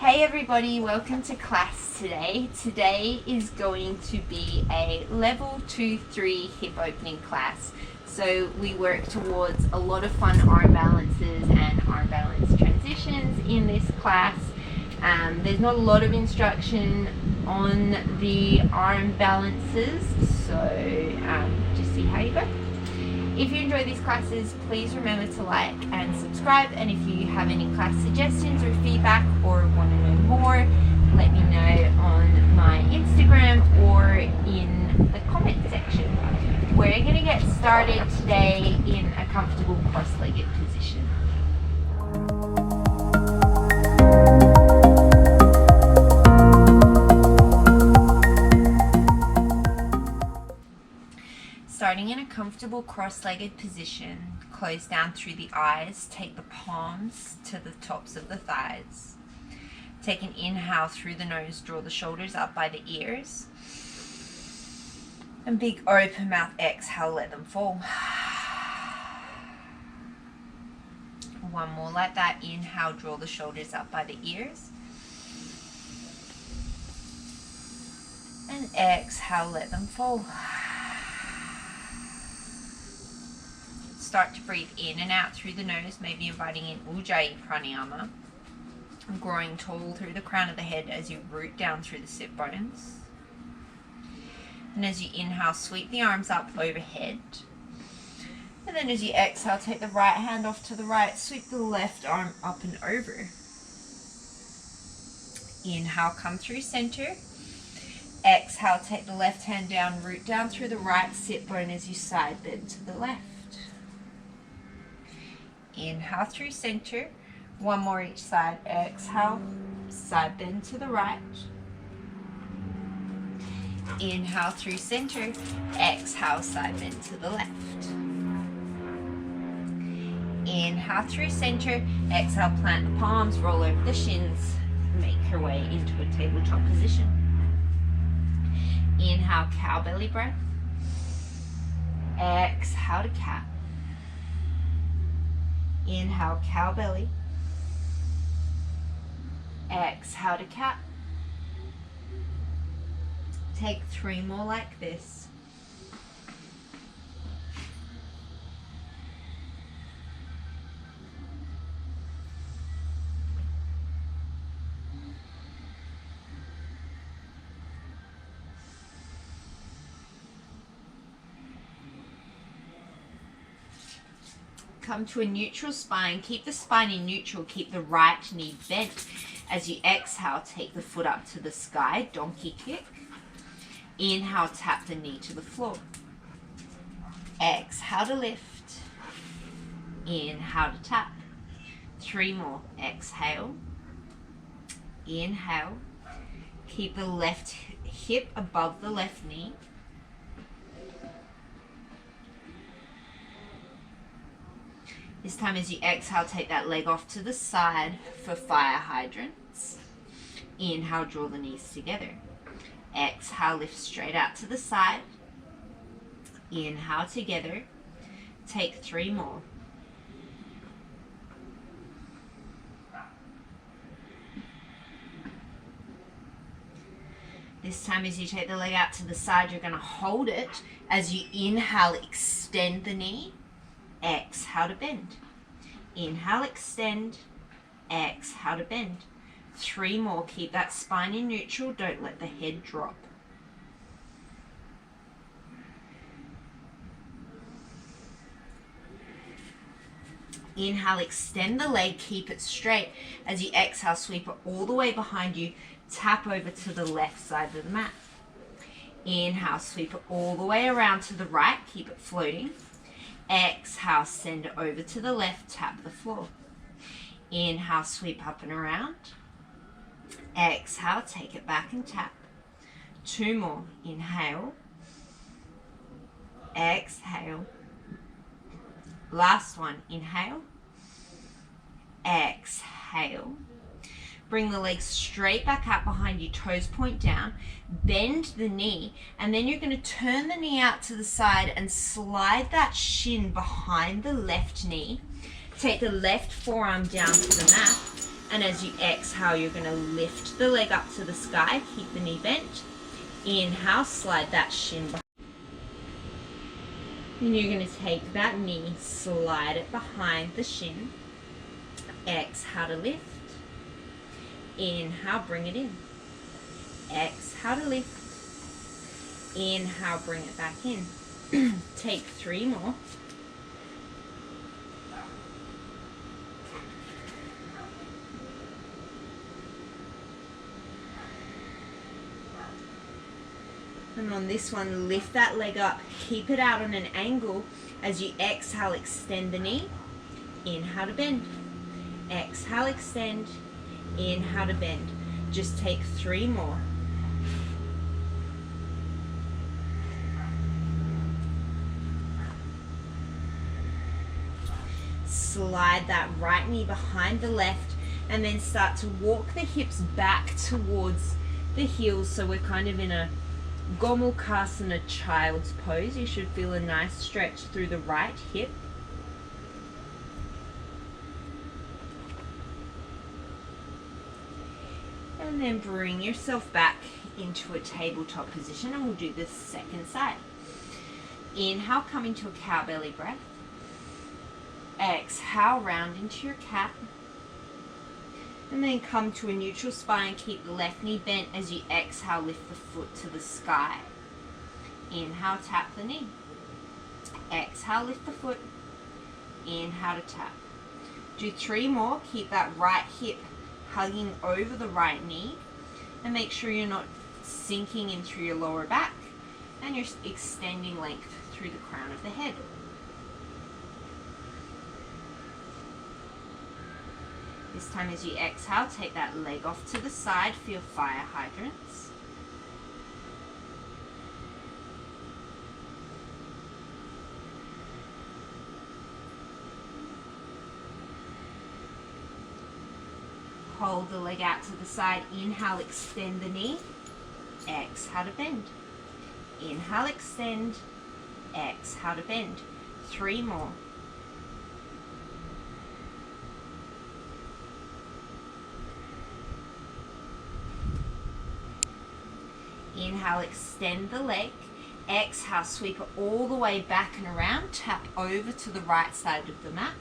Hey everybody, welcome to class today. Today is going to be a level 2-3 hip opening class. So we work towards a lot of fun arm balances and arm balance transitions in this class. There's not a lot of instruction on the arm balances, so just see how you go. If you enjoy these classes, please remember to like and subscribe, and if you have any class suggestions or feedback or want to know more, let me know on my Instagram or in the comment section. We're going to get started today in a comfortable cross-legged position. Starting in a comfortable cross-legged position, close down through the eyes, take the palms to the tops of the thighs. Take an inhale through the nose, draw the shoulders up by the ears. And big open mouth exhale, let them fall. One more like that, inhale, draw the shoulders up by the ears. And exhale, let them fall. Start to breathe in and out through the nose, maybe inviting in Ujjayi Pranayama. Growing tall through the crown of the head as you root down through the sit bones. And as you inhale, sweep the arms up overhead. And then as you exhale, take the right hand off to the right, sweep the left arm up and over. Inhale, come through center. Exhale, take the left hand down, root down through the right sit bone as you side bend to the left. Inhale through center, one more each side. Exhale, side bend to the right. Inhale through center, exhale, side bend to the left. Inhale through center, exhale, plant the palms, roll over the shins, make your way into a tabletop position. Inhale, cow belly breath. Exhale to cat. Inhale, cow belly. Exhale to cat. Take 3 more like this. Come to a neutral spine. Keep the spine in neutral. Keep the right knee bent. As you exhale, take the foot up to the sky, donkey kick. Inhale, tap the knee to the floor. Exhale to lift. Inhale to tap. 3 more. Exhale. Inhale. Keep the left hip above the left knee. This time as you exhale, take that leg off to the side for fire hydrants. Inhale, draw the knees together. Exhale, lift straight out to the side. Inhale together. Take 3 more. This time as you take the leg out to the side, you're going to hold it. As you inhale, extend the knee. Exhale to bend. Inhale, extend. Exhale to bend. 3 more. Keep that spine in neutral. Don't let the head drop. Inhale, extend the leg. Keep it straight. As you exhale, sweep it all the way behind you. Tap over to the left side of the mat. Inhale, sweep it all the way around to the right. Keep it floating. Exhale, send it over to the left, tap the floor. Inhale, sweep up and around. Exhale, take it back and tap. 2 more. Inhale. Exhale. Last one. Inhale. Exhale. Bring the legs straight back out behind you, toes point down. Bend the knee, and then you're going to turn the knee out to the side and slide that shin behind the left knee. Take the left forearm down to the mat. And as you exhale, you're going to lift the leg up to the sky. Keep the knee bent. Inhale, slide that shin behind. Then you're going to take that knee, slide it behind the shin. Exhale to lift. Inhale, bring it in. Exhale to lift. Inhale, bring it back in. Take 3 more. And on this one, lift that leg up, keep it out on an angle. As you exhale, extend the knee. Inhale to bend. Exhale, extend. Inhale to bend. Just take 3 more. Slide that right knee behind the left, and then start to walk the hips back towards the heels, so we're kind of in a Malasana child's pose. You should feel a nice stretch through the right hip. And then bring yourself back into a tabletop position, and we'll do the second side. Inhale, come into a cow belly breath. Exhale, round into your cat. And then come to a neutral spine. Keep the left knee bent. As you exhale, lift the foot to the sky. Inhale, tap the knee. Exhale, lift the foot. Inhale to tap. Do 3 more. Keep that right hip hugging over the right knee. And make sure you're not sinking in through your lower back. And you're extending length through the crown of the head. This time as you exhale, take that leg off to the side, feel fire hydrants. Hold the leg out to the side, inhale, extend the knee, exhale to bend. Inhale, extend, exhale to bend. 3 more. Inhale, extend the leg. Exhale, sweep it all the way back and around. Tap over to the right side of the mat.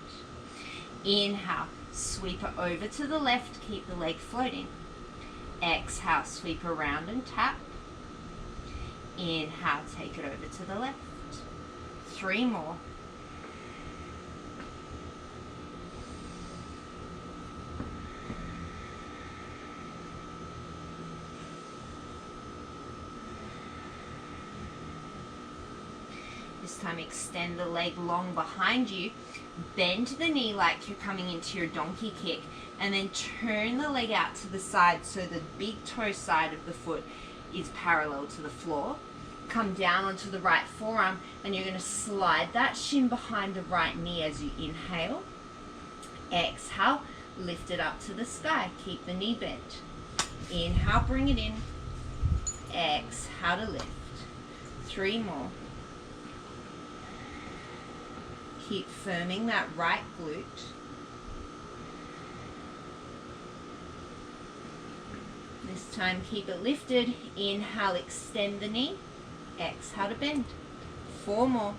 Inhale, sweep it over to the left. Keep the leg floating. Exhale, sweep around and tap. Inhale, take it over to the left. 3 more. This time extend the leg long behind you, bend the knee like you're coming into your donkey kick, and then turn the leg out to the side so the big toe side of the foot is parallel to the floor. Come down onto the right forearm, and you're going to slide that shin behind the right knee as you inhale. Exhale, lift it up to the sky, keep the knee bent. Inhale, bring it in. Exhale to lift. 3 more. Keep firming that right glute. This time keep it lifted. Inhale, extend the knee. Exhale to bend. 4 more.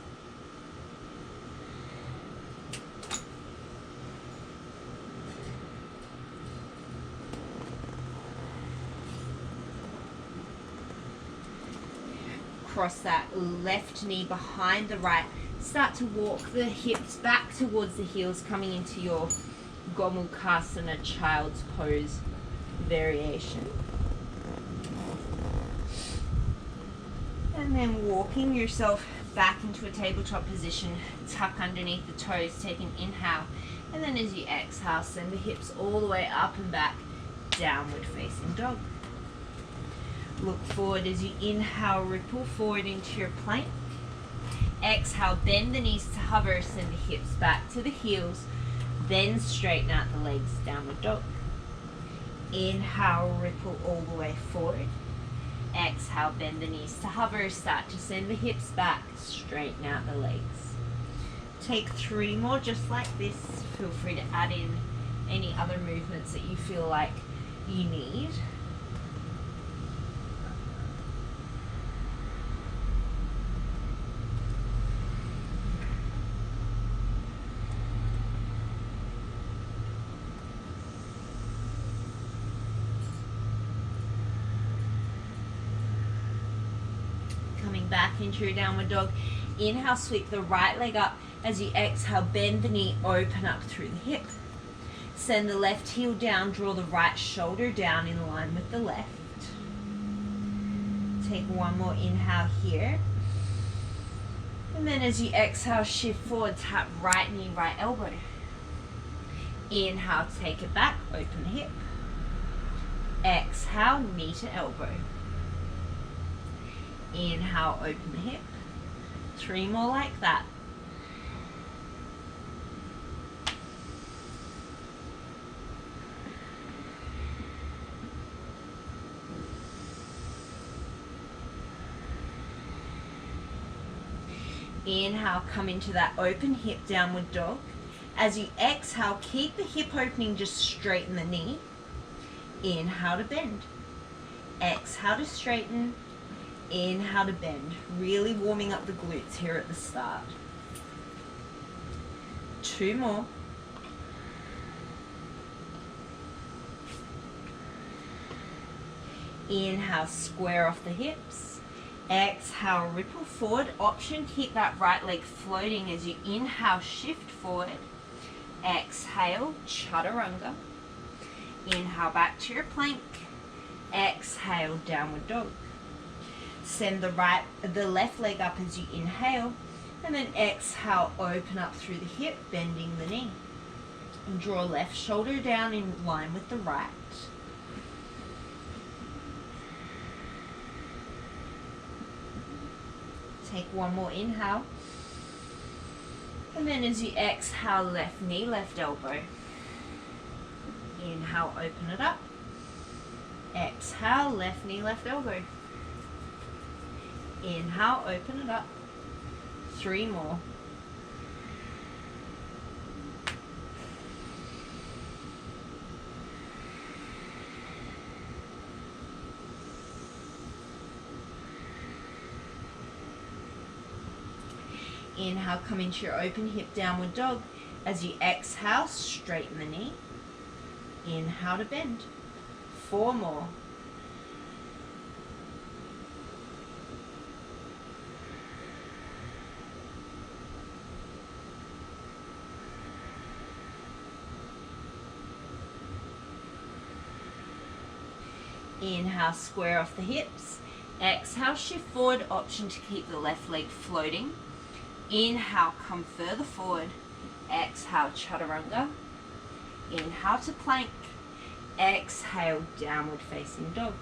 Cross that left knee behind the right. Start to walk the hips back towards the heels, coming into your Malasana child's pose variation. And then walking yourself back into a tabletop position, tuck underneath the toes, take an inhale. And then as you exhale, send the hips all the way up and back, downward facing dog. Look forward as you inhale, ripple forward into your plank. Exhale, bend the knees to hover, send the hips back to the heels, then straighten out the legs, downward dog. Inhale, ripple all the way forward. Exhale, bend the knees to hover, start to send the hips back, straighten out the legs. Take 3 more just like this. Feel free to add in any other movements that you feel like you need. Coming back into your downward dog. Inhale, sweep the right leg up. As you exhale, bend the knee, open up through the hip. Send the left heel down, draw the right shoulder down in line with the left. Take one more inhale here. And then as you exhale, shift forward, tap right knee, right elbow. Inhale, take it back, open the hip. Exhale, knee to elbow. Inhale, open the hip. 3 more like that. Inhale, come into that open hip downward dog. As you exhale, keep the hip opening, just straighten the knee. Inhale to bend. Exhale to straighten. Inhale to bend. Really warming up the glutes here at the start. 2 more. Inhale, square off the hips. Exhale, ripple forward. Option, keep that right leg floating as you inhale, shift forward. Exhale, chaturanga. Inhale, back to your plank. Exhale, downward dog. Send the left leg up as you inhale, and then exhale, open up through the hip, bending the knee. And draw left shoulder down in line with the right. Take one more inhale. And then as you exhale, left knee, left elbow. Inhale, open it up. Exhale, left knee, left elbow. Inhale, open it up. 3 more. Inhale, come into your open hip downward dog. As you exhale, straighten the knee. Inhale to bend. 4 more. Inhale, square off the hips. Exhale, shift forward. Option to keep the left leg floating. Inhale, come further forward. Exhale, chaturanga. Inhale to plank. Exhale, downward facing dog.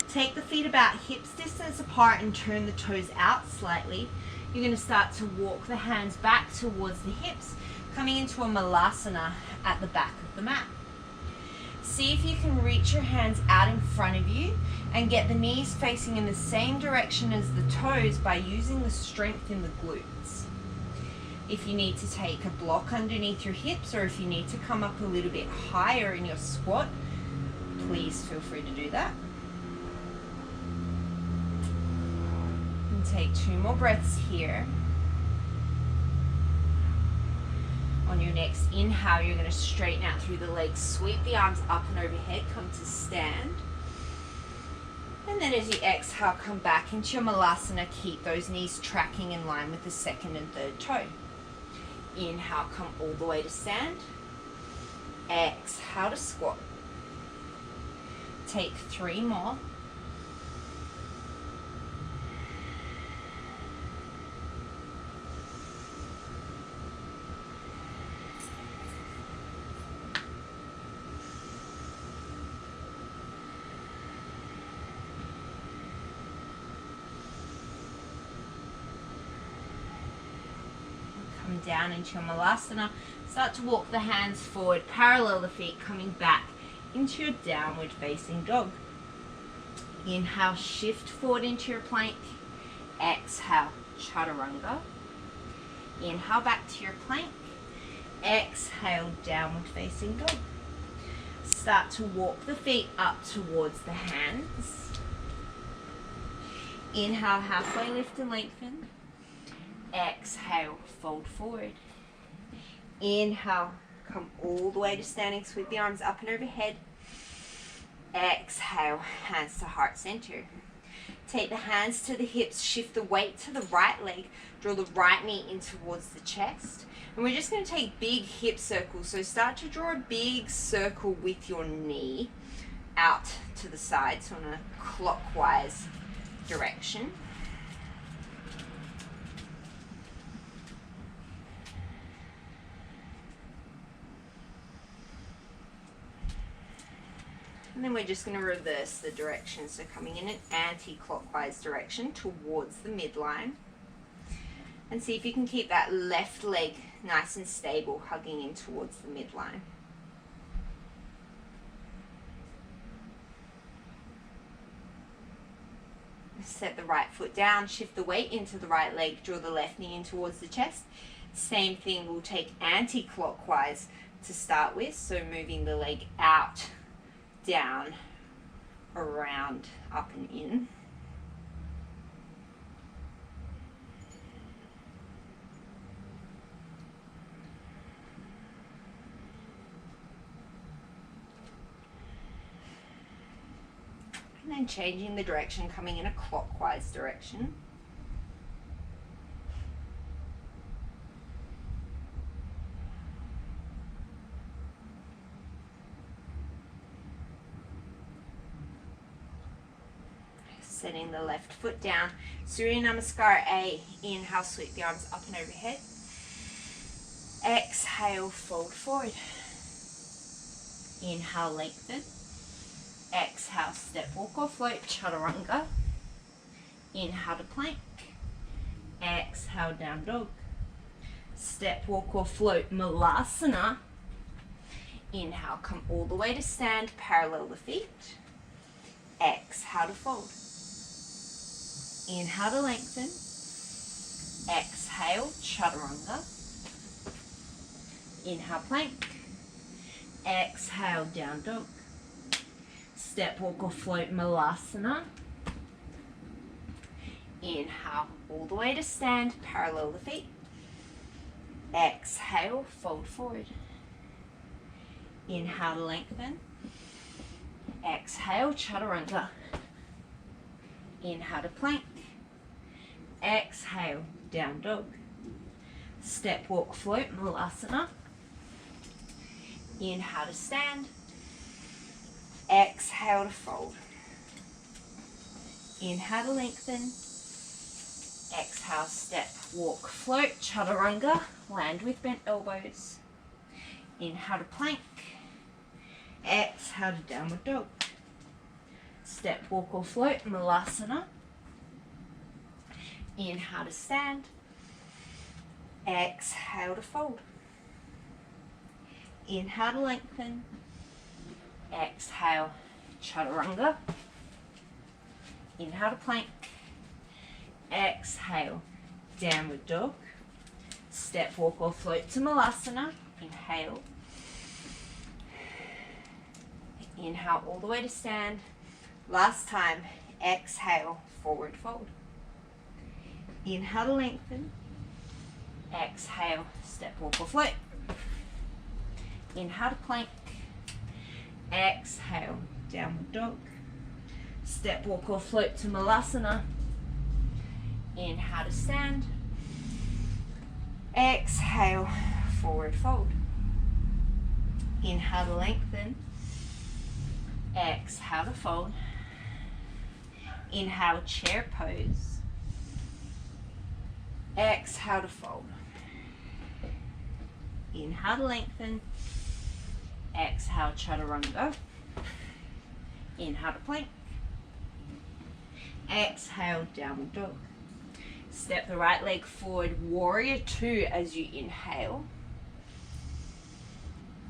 Take the feet about hips distance apart and turn the toes out slightly. You're going to start to walk the hands back towards the hips, coming into a Malasana at the back of the mat. See if you can reach your hands out in front of you and get the knees facing in the same direction as the toes by using the strength in the glutes. If you need to take a block underneath your hips, or if you need to come up a little bit higher in your squat, please feel free to do that. And take 2 more breaths here. On your next inhale, you're going to straighten out through the legs, sweep the arms up and overhead, come to stand. And then as you exhale, come back into your Malasana, keep those knees tracking in line with the second and third toe. Inhale, come all the way to stand. Exhale to squat. Take 3 more. Down into your Malasana. Start to walk the hands forward, parallel the feet, coming back into your downward facing dog. Inhale, shift forward into your plank. Exhale, chaturanga. Inhale, back to your plank. Exhale, downward facing dog. Start to walk the feet up towards the hands. Inhale, halfway lift and lengthen. Exhale, fold forward. Inhale, come all the way to standing, sweep the arms up and overhead. Exhale, hands to heart center. Take the hands to the hips, shift the weight to the right leg, draw the right knee in towards the chest. And we're just going to take big hip circles. So start to draw a big circle with your knee out to the side, so in a clockwise direction. And then we're just going to reverse the direction, so coming in an anti-clockwise direction towards the midline. And see if you can keep that left leg nice and stable, hugging in towards the midline. Set the right foot down, shift the weight into the right leg, draw the left knee in towards the chest. Same thing, we'll take anti-clockwise to start with, so moving the leg out, down, around, up and in. And then changing the direction, coming in a clockwise direction. Setting the left foot down. Surya Namaskar A. Inhale, sweep the arms up and overhead. Exhale, fold forward. Inhale, lengthen. Exhale, step, walk or float, chaturanga. Inhale to plank. Exhale, down dog. Step, walk or float, Malasana. Inhale, come all the way to stand, parallel the feet. Exhale to fold. Inhale to lengthen. Exhale, chaturanga. Inhale, plank. Exhale, down dog. Step, walk or float, Malasana. Inhale, all the way to stand, parallel the feet. Exhale, fold forward. Inhale to lengthen. Exhale, chaturanga. Inhale to plank. Exhale, down dog. Step, walk, float, Malasana. Inhale to stand. Exhale to fold. Inhale to lengthen. Exhale, step, walk, float, chaturanga. Land with bent elbows. Inhale to plank. Exhale to downward dog. Step, walk or float, Malasana. Inhale to stand. Exhale to fold. Inhale to lengthen. Exhale, chaturanga. Inhale to plank. Exhale, downward dog. Step, walk or float to Malasana. Inhale. Inhale all the way to stand. Last time, exhale, forward fold. Inhale to lengthen. Exhale, step, walk or float. Inhale to plank. Exhale, downward dog. Step, walk or float to Malasana. Inhale to stand. Exhale, forward fold. Inhale to lengthen. Exhale to fold. Inhale, chair pose. Exhale to fold. Inhale to lengthen. Exhale, chaturanga. Inhale to plank. Exhale, downward dog. Step the right leg forward, warrior two as you inhale.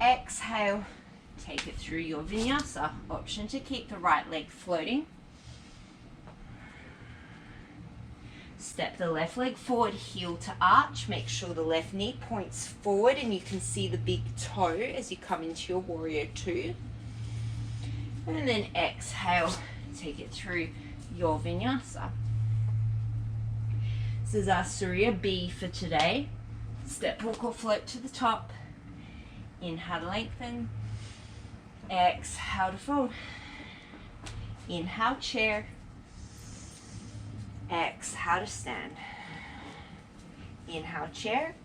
Exhale, take it through your vinyasa. Option to keep the right leg floating. Step the left leg forward, heel to arch. Make sure the left knee points forward and you can see the big toe as you come into your warrior two. And then exhale, take it through your vinyasa. This is our Surya B for today. Step, walk or float to the top. Inhale to lengthen. Exhale to fold. Inhale, chair. Exhale to stand. Inhale, chair.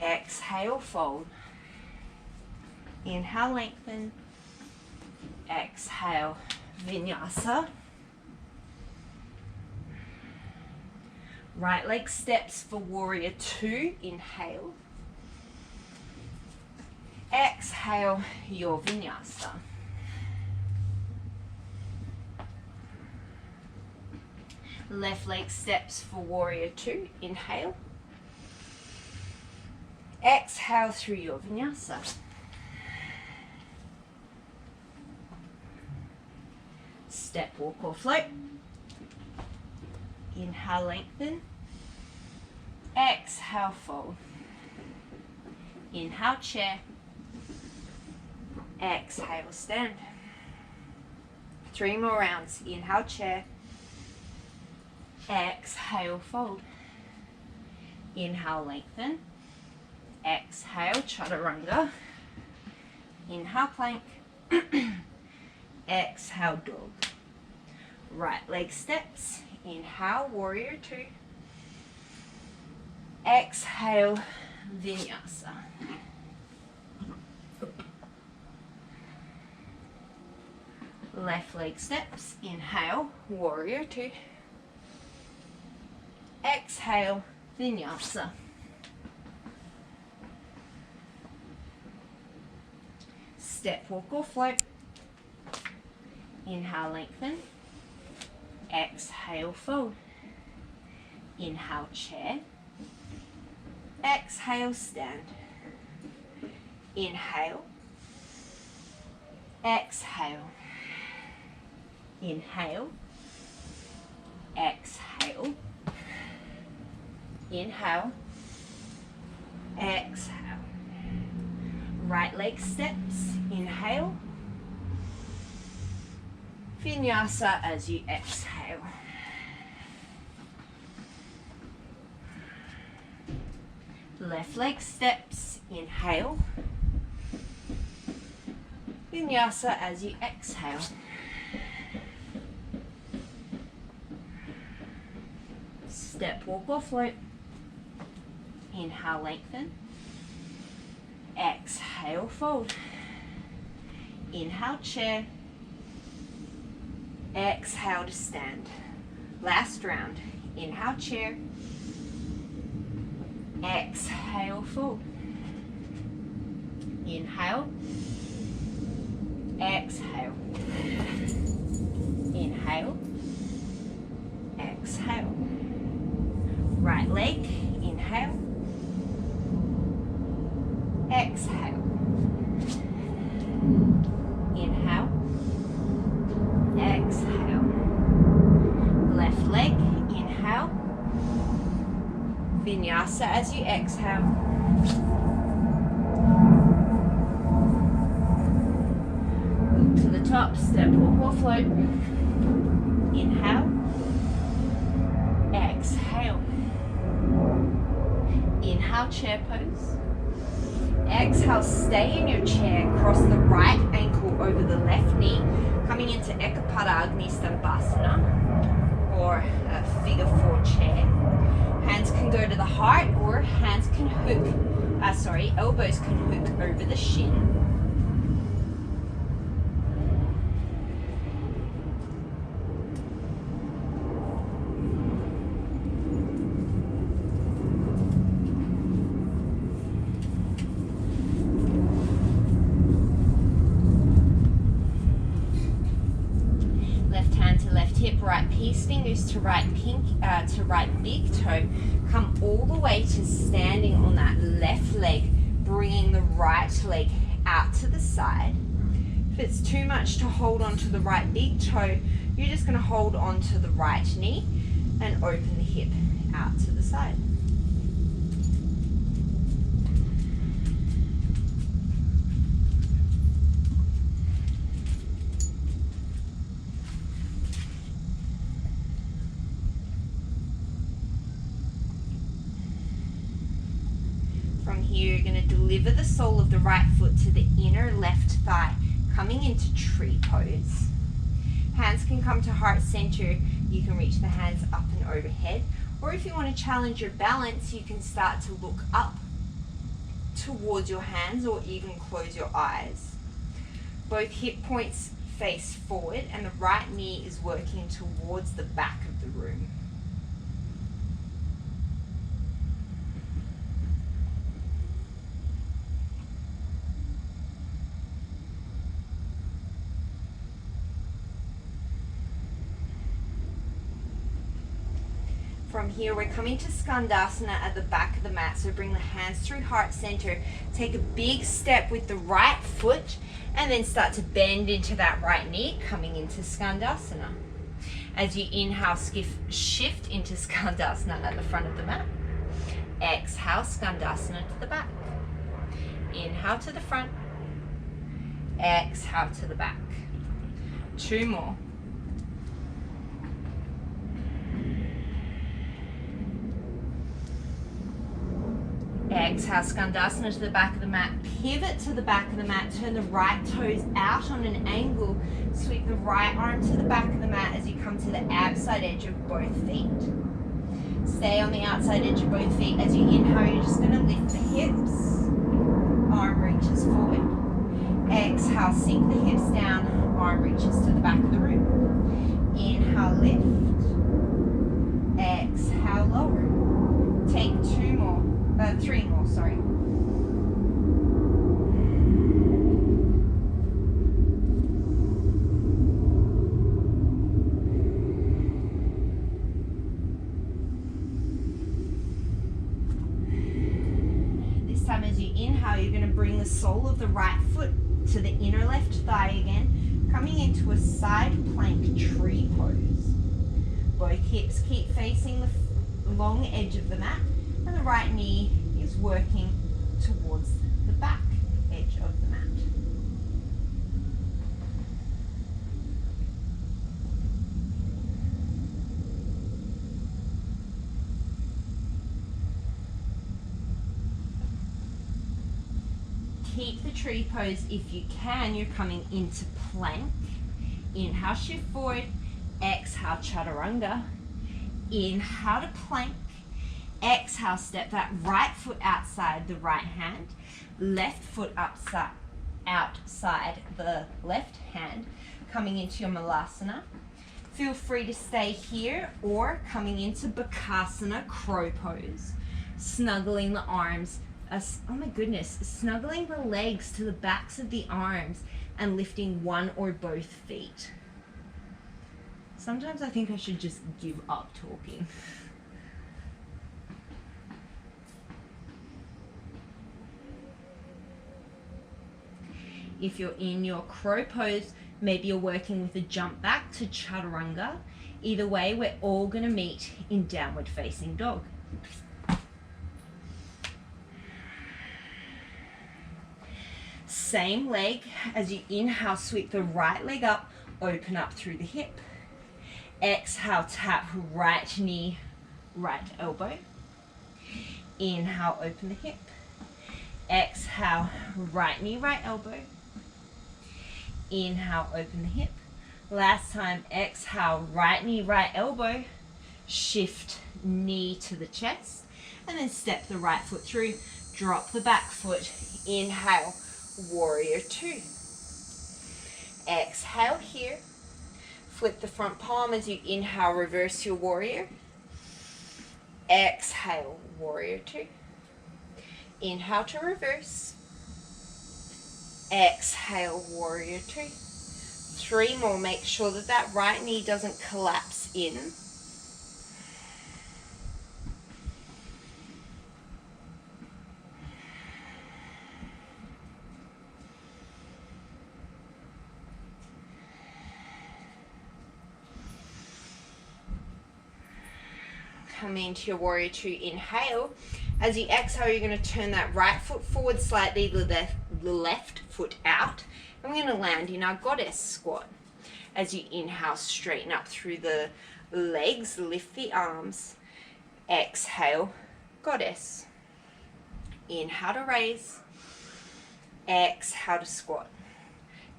Exhale, fold. Inhale, lengthen. Exhale, vinyasa. Right leg steps for warrior two. Inhale. Exhale, your vinyasa. Left leg steps for warrior two. Inhale. Exhale through your vinyasa. Step, walk or float. Inhale, lengthen. Exhale, fold. Inhale, chair. Exhale, stand. 3 more rounds. Inhale, chair. Exhale, fold. Inhale, lengthen. Exhale, chaturanga. Inhale, plank. Exhale, dog. Right leg steps. Inhale, warrior two. Exhale, vinyasa. Left leg steps. Inhale, warrior two. Exhale, vinyasa. Step, walk or float. Inhale, lengthen. Exhale, fold. Inhale, chair. Exhale, stand. Inhale. Exhale. Inhale. Exhale. Inhale. Exhale. Right leg steps. Inhale. Vinyasa as you exhale. Left leg steps. Inhale. Vinyasa as you exhale. Step, walk or float. Inhale, lengthen. Exhale, fold. Inhale, chair. Exhale to stand. Last round. Inhale, chair. Exhale, fold. Inhale. Exhale. Inhale. Exhale. Right leg. Inhale. Exhale. Inhale. Exhale. Left leg. Inhale. Vinyasa as you exhale. Look to the top. Step, walk or float. Inhale. Exhale. Inhale, chair pose. Exhale, stay in your chair. Cross the right ankle over the left knee, coming into Ekapada Agni Skandasana, or a figure 4 chair. Hands can go to the heart, or hands can hook, elbows can hook over the shin. Right peace fingers to right big toe. Come all the way to standing on that left leg, bringing the right leg out to the side. If it's too much to hold on to the right big toe, you're just going to hold on to the right knee and open the hip out to the side. From here, you're going to deliver the sole of the right foot to the inner left thigh, coming into tree pose. Hands can come to heart center. You can reach the hands up and overhead. Or if you want to challenge your balance, you can start to look up towards your hands or even close your eyes. Both hip points face forward and the right knee is working towards the back of the room. From here, we're coming to Skandasana at the back of the mat. So bring the hands through heart center. Take a big step with the right foot and then start to bend into that right knee, coming into Skandasana. As you inhale, shift into Skandasana at the front of the mat. Exhale, Skandasana to the back. Inhale to the front. Exhale to the back. 2 more. Exhale, Skandasana to the back of the mat. Pivot to the back of the mat. Turn the right toes out on an angle. Sweep the right arm to the back of the mat as you come to the outside edge of both feet. Stay on the outside edge of both feet. As you inhale, you're just going to lift the hips. Arm reaches forward. Exhale, sink the hips down. Arm reaches to the back of the room. Inhale, lift. Exhale, lower. Take 3 more, sorry. This time as you inhale, you're going to bring the sole of the right foot to the inner left thigh again, coming into a side plank tree pose. Both hips keep facing the long edge of the mat, and the right knee is working towards the back edge of the mat. Keep the tree pose if you can. You're coming into plank. Inhale, shift forward. Exhale, chaturanga. Inhale to plank. Exhale, step that right foot outside the right hand, left foot outside the left hand, coming into your Malasana. Feel free to stay here or coming into Bakasana, crow pose, snuggling the arms, snuggling the legs to the backs of the arms and lifting one or both feet. Sometimes I think I should just give up talking. If you're in your crow pose, maybe you're working with a jump back to chaturanga. Either way, we're all going to meet in downward facing dog. Same leg. As you inhale, sweep the right leg up, open up through the hip. Exhale, tap right knee, right elbow. Inhale, open the hip. Exhale, right knee, right elbow. Inhale, open the hip. Last time, exhale, right knee, right elbow. Shift knee to the chest. And then step the right foot through. Drop the back foot. Inhale, warrior 2. Exhale here. Flip the front palm as you inhale, reverse your warrior. Exhale, warrior 2. Inhale to reverse. Exhale, warrior 2. 3 more. Make sure that that right knee doesn't collapse in. come into your warrior two, inhale. As you exhale, you're going to turn that right foot forward slightly, the left foot out. And we're going to land in our goddess squat. As you inhale, straighten up through the legs, lift the arms. Exhale, goddess. Inhale to raise. Exhale to squat.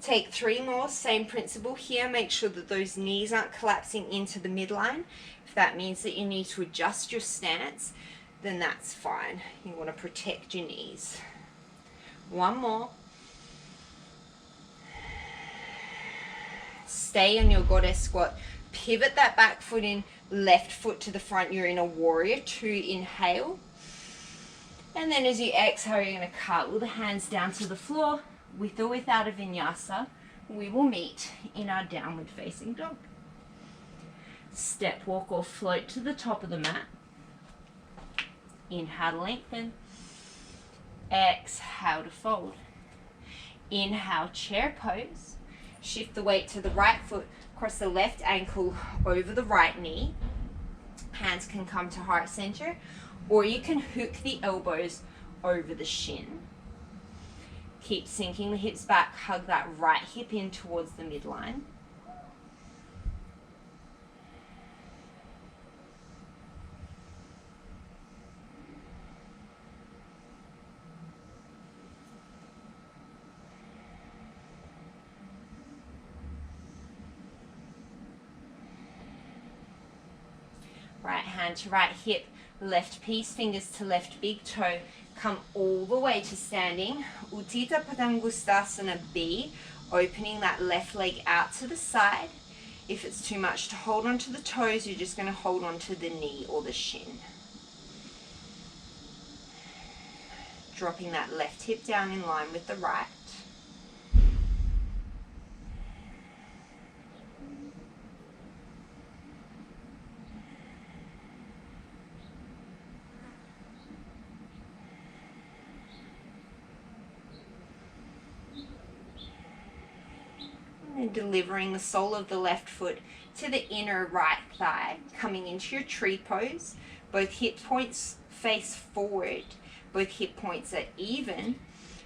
Take 3 more, same principle here. Make sure that those knees aren't collapsing into the midline. If that means that you need to adjust your stance, then that's fine. You want to protect your knees. 1 more. Stay on your goddess squat. Pivot that back foot in, left foot to the front. You're in a warrior two, inhale. And then as you exhale, you're going to cartwheel the hands down to the floor. With or without a vinyasa, we will meet in our downward facing dog. Step walk or float to the top of the mat. Inhale to lengthen. Exhale to fold. Inhale, chair pose. Shift the weight to the right foot, cross the left ankle over the right knee. Hands can come to heart center, or you can hook the elbows over the shin. Keep sinking the hips back, hug that right hip in towards the midline. Right hand to right hip, left piece, fingers to left big toe. Come all the way to standing. Uttita Padangusthasana B, opening that left leg out to the side. If it's too much to hold onto the toes, you're just going to hold onto the knee or the shin. Dropping that left hip down in line with the right. And delivering the sole of the left foot to the inner right thigh, coming into your tree pose. Both hip points face forward, both hip points are even,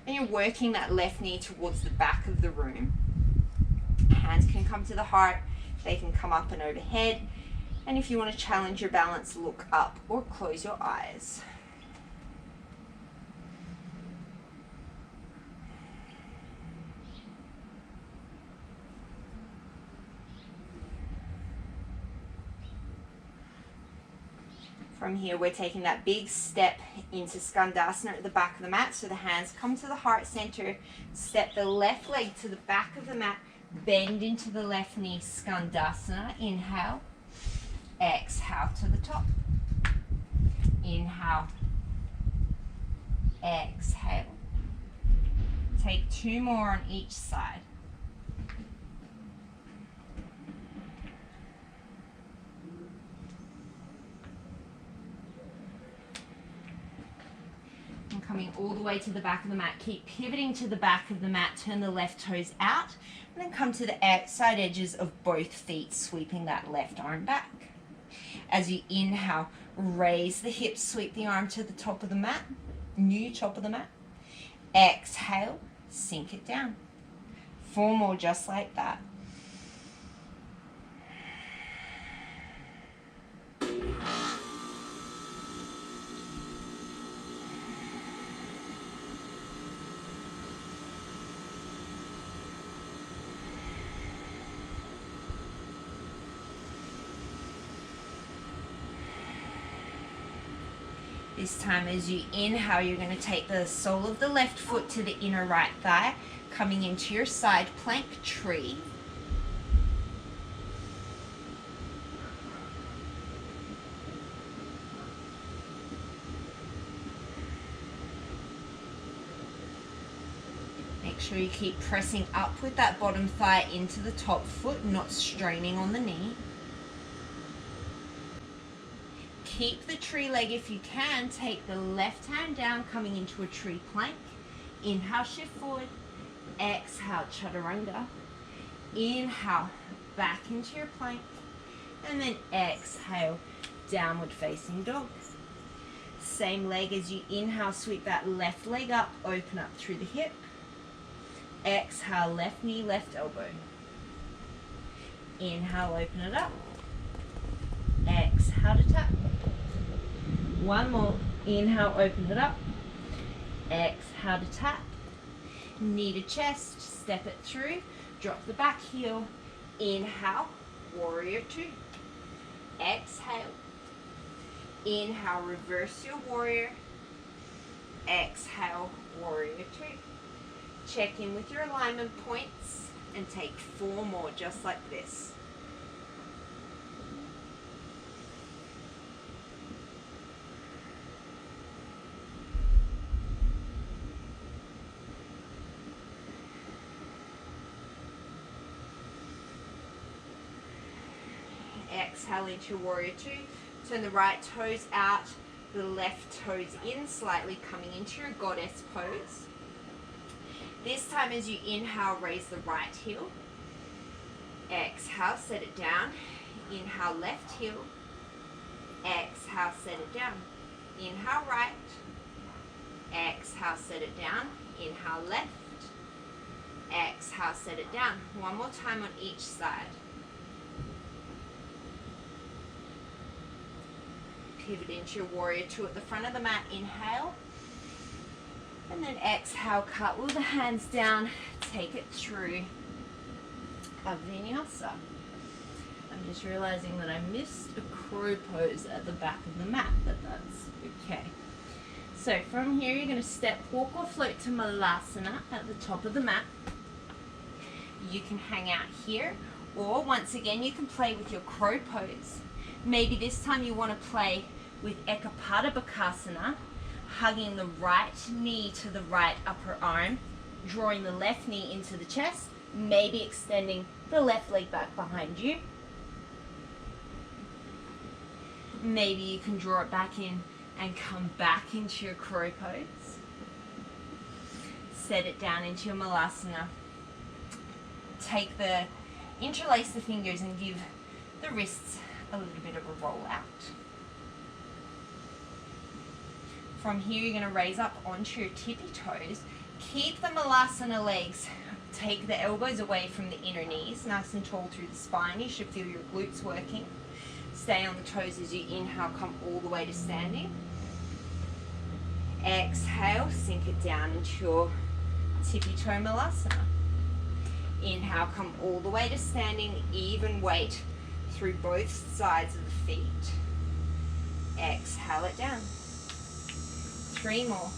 and you're working that left knee towards the back of the room. Hands can come to the heart, they can come up and overhead, and if you want to challenge your balance, look up or close your eyes. From here, we're taking that big step into Skandasana at the back of the mat. So the hands come to the heart center. Step the left leg to the back of the mat. Bend into the left knee, Skandasana. Inhale. Exhale to the top. Inhale. Exhale. Take 2 more on each side. Coming all the way to the back of the mat. Keep pivoting to the back of the mat. Turn the left toes out. And then come to the outside edges of both feet, sweeping that left arm back. As you inhale, raise the hips, sweep the arm to the top of the mat. New top of the mat. Exhale, sink it down. 4 more just like that. This time as you inhale, you're going to take the sole of the left foot to the inner right thigh, coming into your side plank tree. Make sure you keep pressing up with that bottom thigh into the top foot, not straining on the knee. Keep the tree leg if you can. Take the left hand down, coming into a tree plank. Inhale, shift forward. Exhale, chaturanga. Inhale, back into your plank. And then exhale, downward facing dog. Same leg as you inhale, sweep that left leg up, open up through the hip. Exhale, left knee, left elbow. Inhale, open it up. Exhale to tap. One more. Inhale, open it up. Exhale to tap. Knee to chest, step it through. Drop the back heel. Inhale, warrior two. Exhale. Inhale, reverse your warrior. Exhale, warrior two. Check in with your alignment points and take 4 more just like this. Exhale into warrior two. Turn the right toes out, the left toes in, slightly coming into your goddess pose. This time as you inhale, raise the right heel. Exhale, set it down. Inhale, left heel. Exhale, set it down. Inhale, right. Exhale, set it down. Inhale, left. Exhale, set it down. One more time on each side. Pivot into your warrior two at the front of the mat. Inhale. And then exhale, cartwheel the hands down. Take it through a vinyasa. I'm just realizing that I missed a crow pose at the back of the mat, but that's okay. So from here, you're going to step, walk or float to Malasana at the top of the mat. You can hang out here, or once again, you can play with your crow pose. Maybe this time you want to play with Ekapada Bakasana, hugging the right knee to the right upper arm, drawing the left knee into the chest, maybe extending the left leg back behind you. Maybe you can draw it back in and come back into your crow pose. Set it down into your Malasana. Interlace the fingers and give the wrists a little bit of a roll out. From here, you're going to raise up onto your tippy toes. Keep the Malasana legs. Take the elbows away from the inner knees, nice and tall through the spine. You should feel your glutes working. Stay on the toes as you inhale, come all the way to standing. Exhale, sink it down into your tippy toe Malasana. Inhale, come all the way to standing, even weight through both sides of the feet. Exhale it down. 3 more.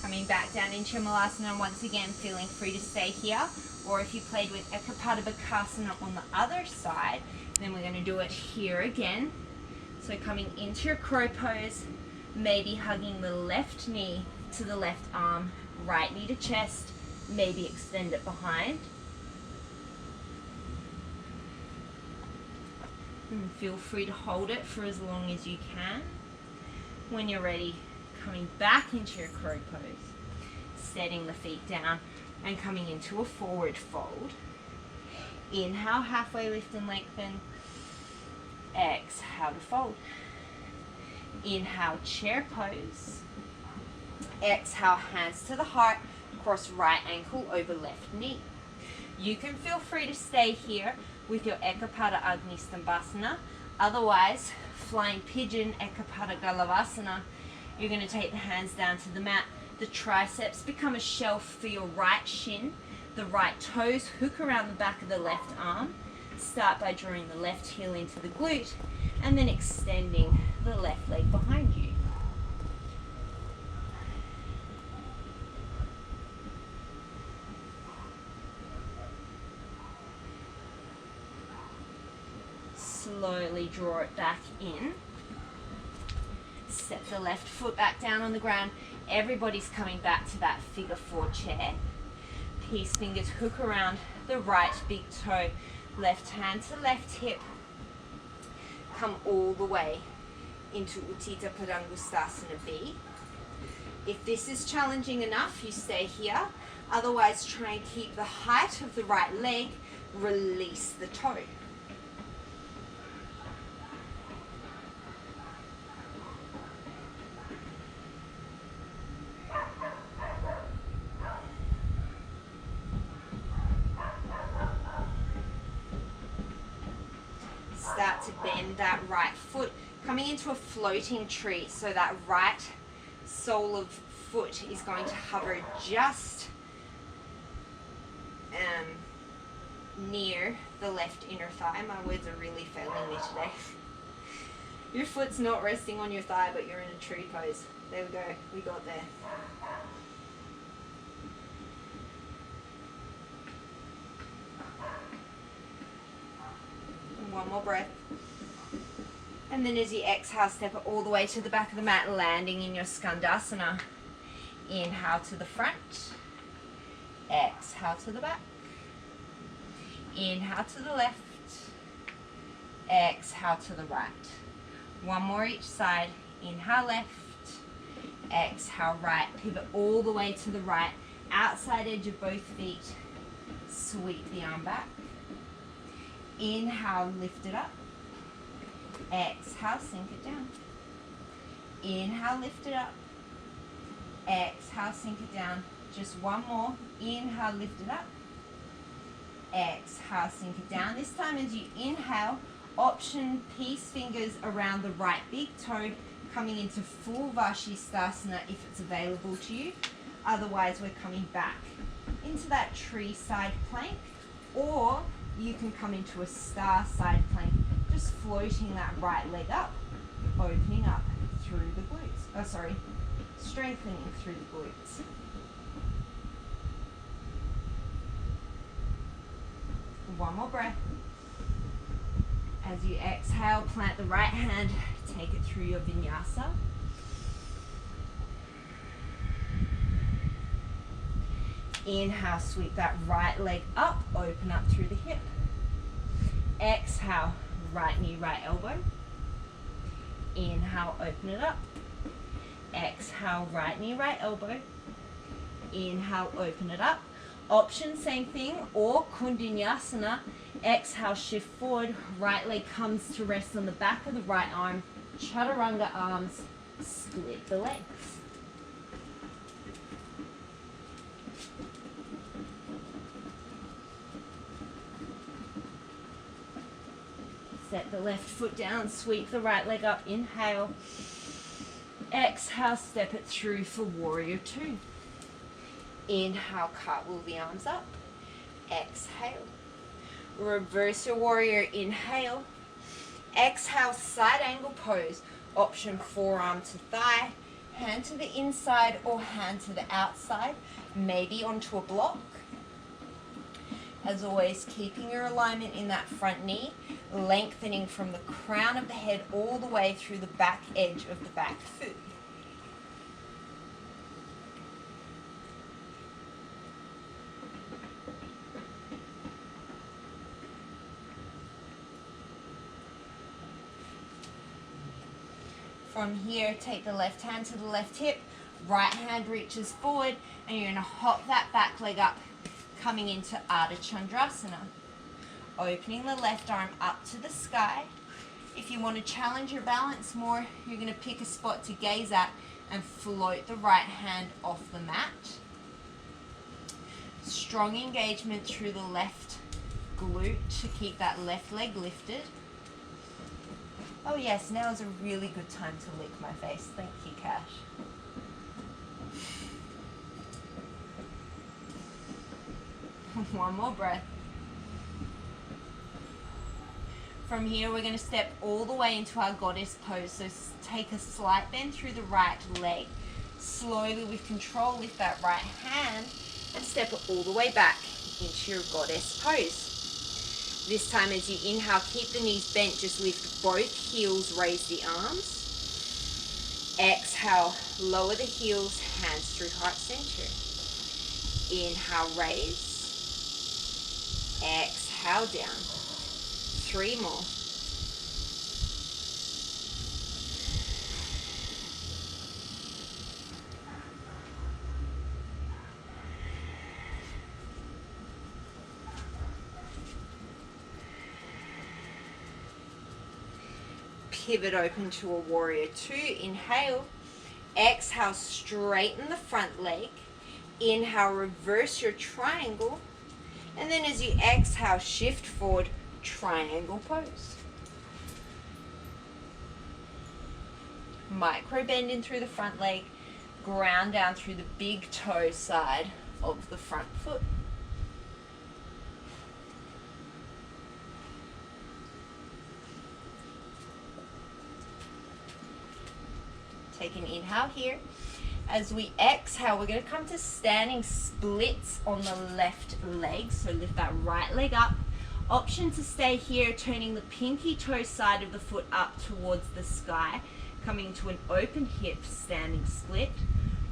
Coming back down into your Malasana, once again feeling free to stay here, or if you played with Ekapada Bakasana on the other side, then we're going to do it here again. So coming into your crow pose, maybe hugging the left knee to the left arm, right knee to chest, maybe extend it behind. And feel free to hold it for as long as you can. When you're ready, coming back into your crow pose, setting the feet down and coming into a forward fold. Inhale, halfway lift and lengthen. Exhale to fold. Inhale, chair pose. Exhale, hands to the heart, cross right ankle over left knee. You can feel free to stay here with your Ekapada Agni Skandasana. Otherwise, flying pigeon Ekapada Galavasana. You're going to take the hands down to the mat. The triceps become a shelf for your right shin. The right toes hook around the back of the left arm. Start by drawing the left heel into the glute and then extending the left leg behind you. Slowly draw it back in. Step the left foot back down on the ground. Everybody's coming back to that figure 4 chair. Peace fingers hook around the right big toe. Left hand to left hip. Come all the way into Utthita Padangusthasana B. If this is challenging enough, you stay here. Otherwise, try and keep the height of the right leg. Release the toe. Start to bend that right foot, coming into a floating tree, so that right sole of foot is going to hover just near the left inner thigh. My words are really failing me today. Your foot's not resting on your thigh, but you're in a tree pose. There we go, we got there. And one more breath. And then as you exhale, step it all the way to the back of the mat, landing in your Skandasana. Inhale to the front. Exhale to the back. Inhale to the left. Exhale to the right. One more each side. Inhale left. Exhale right. Pivot all the way to the right. Outside edge of both feet. Sweep the arm back. Inhale, lift it up. Exhale, sink it down. Inhale, lift it up. Exhale, sink it down. Just one more. Inhale, lift it up. Exhale, sink it down. This time as you inhale, option peace fingers around the right big toe, coming into full Vashisthasana if it's available to you. Otherwise, we're coming back into that tree side plank, or you can come into a star side plank, just floating that right leg up, opening up through the glutes. Strengthening through the glutes. One more breath. As you exhale, plant the right hand, take it through your vinyasa. Inhale, sweep that right leg up, open up through the hip. Exhale, right knee, right elbow. Inhale, open it up. Exhale, right knee, right elbow. Inhale, open it up. Option, same thing, or Kundinyasana. Exhale, shift forward, right leg comes to rest on the back of the right arm. Chaturanga arms, split the legs. Set the left foot down, sweep the right leg up, inhale. Exhale, step it through for warrior 2. Inhale, cartwheel the arms up. Exhale. Reverse your warrior, inhale. Exhale, side angle pose. Option forearm to thigh, hand to the inside or hand to the outside, maybe onto a block. As always, keeping your alignment in that front knee, lengthening from the crown of the head all the way through the back edge of the back foot. From here, take the left hand to the left hip, right hand reaches forward, and you're going to hop that back leg up, coming into Ardha Chandrasana. Opening the left arm up to the sky. If you want to challenge your balance more, you're going to pick a spot to gaze at and float the right hand off the mat. Strong engagement through the left glute to keep that left leg lifted. Oh yes, now is a really good time to lick my face. Thank you, Cash. One more breath. From here, we're going to step all the way into our goddess pose. So take a slight bend through the right leg. Slowly, with control, lift that right hand and step it all the way back into your goddess pose. This time as you inhale, keep the knees bent, just lift both heels, raise the arms. Exhale, lower the heels, hands through heart center. Inhale, raise. Exhale, down. 3 more. Pivot open to a warrior 2. Inhale. Exhale, straighten the front leg. Inhale, reverse your triangle. And then as you exhale, shift forward, triangle pose. Micro bend in through the front leg. Ground down through the big toe side of the front foot. Take an inhale here. As we exhale, we're going to come to standing splits on the left leg. So lift that right leg up. Option to stay here, turning the pinky toe side of the foot up towards the sky, coming to an open hip standing split.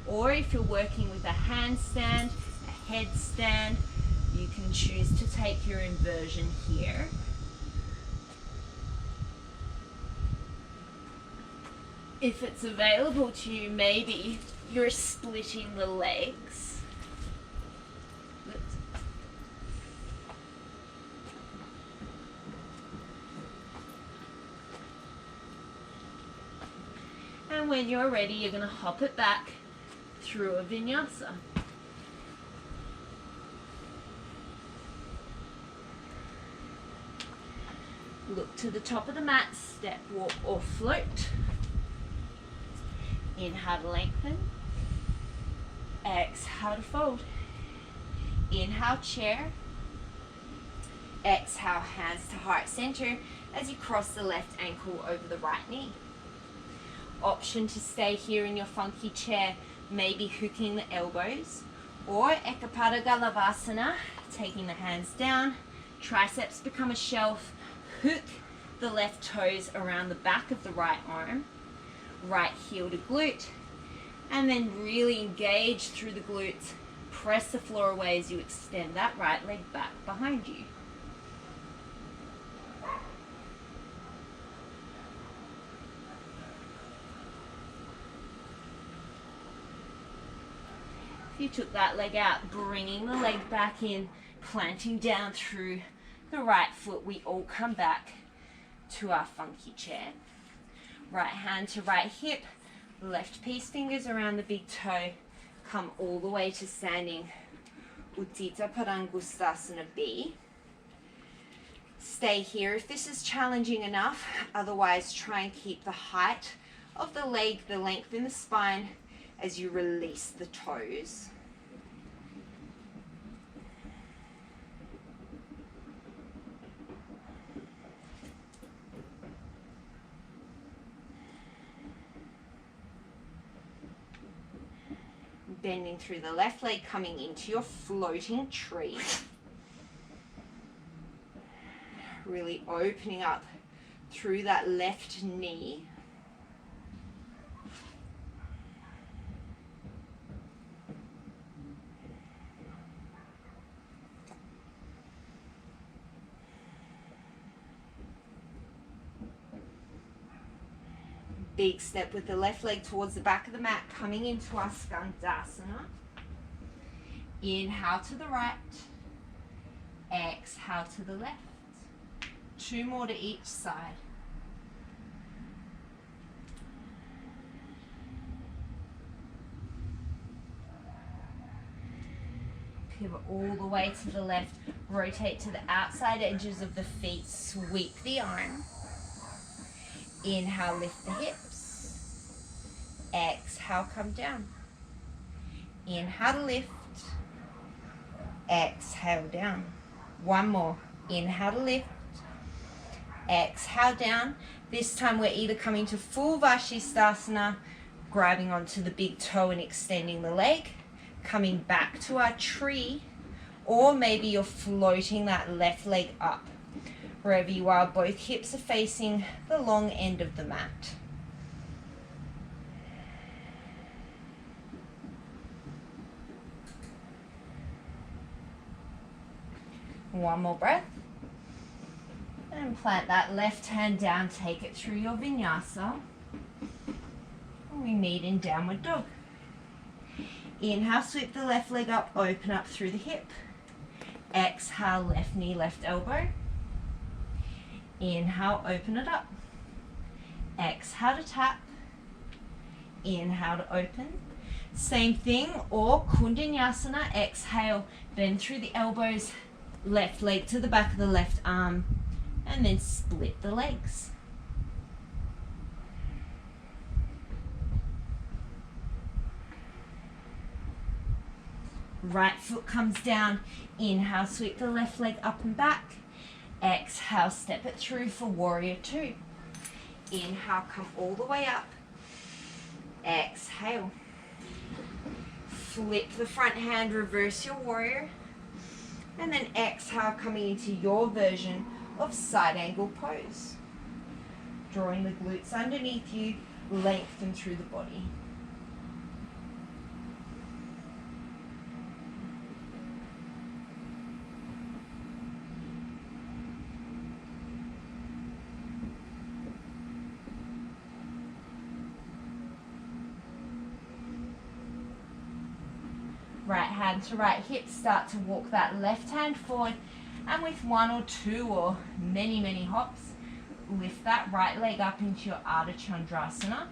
Or if you're working with a handstand, a headstand, you can choose to take your inversion here. If it's available to you, maybe you're splitting the legs. And when you're ready, you're going to hop it back through a vinyasa. Look to the top of the mat, step, walk or float. Inhale to lengthen. Exhale to fold. Inhale, chair. Exhale, hands to heart center as you cross the left ankle over the right knee. Option to stay here in your funky chair, maybe hooking the elbows, or Ekapada Galavasana, taking the hands down, triceps become a shelf, hook the left toes around the back of the right arm, right heel to glute, and then really engage through the glutes. Press the floor away as you extend that right leg back behind you. If you took that leg out, bringing the leg back in, planting down through the right foot, we all come back to our funky chair. Right hand to right hip, left peace fingers around the big toe, come all the way to standing Uttita Padangustasana B. Stay here if this is challenging enough, otherwise try and keep the height of the leg, the length in the spine as you release the toes. Bending through the left leg, coming into your floating tree. Really opening up through that left knee. Big step with the left leg towards the back of the mat, coming into our Skandasana. Inhale to the right, exhale to the left. 2 more to each side. Pivot all the way to the left, rotate to the outside edges of the feet, sweep the arm. Inhale, lift the hips. Exhale, come down. Inhale to lift. Exhale, down. 1 more. Inhale to lift. Exhale, down. This time we're either coming to full Vashisthasana, grabbing onto the big toe and extending the leg, coming back to our tree, or maybe you're floating that left leg up. Wherever you are, both hips are facing the long end of the mat. One more breath. And plant that left hand down, take it through your vinyasa. And we meet in downward dog. Inhale, sweep the left leg up, open up through the hip. Exhale, left knee, left elbow. Inhale, open it up. Exhale to tap. Inhale to open. Same thing, or Kundanyasana. Exhale, bend through the elbows, left leg to the back of the left arm, and then split the legs. Right foot comes down. Inhale, sweep the left leg up and back. Exhale, step it through for warrior two. Inhale, come all the way up. Exhale. Flip the front hand, reverse your warrior. And then exhale, coming into your version of side angle pose. Drawing the glutes underneath you, lengthen through the body. Right hand to right hip, start to walk that left hand forward, and with one or two or many hops, lift that right leg up into your Ardha Chandrasana.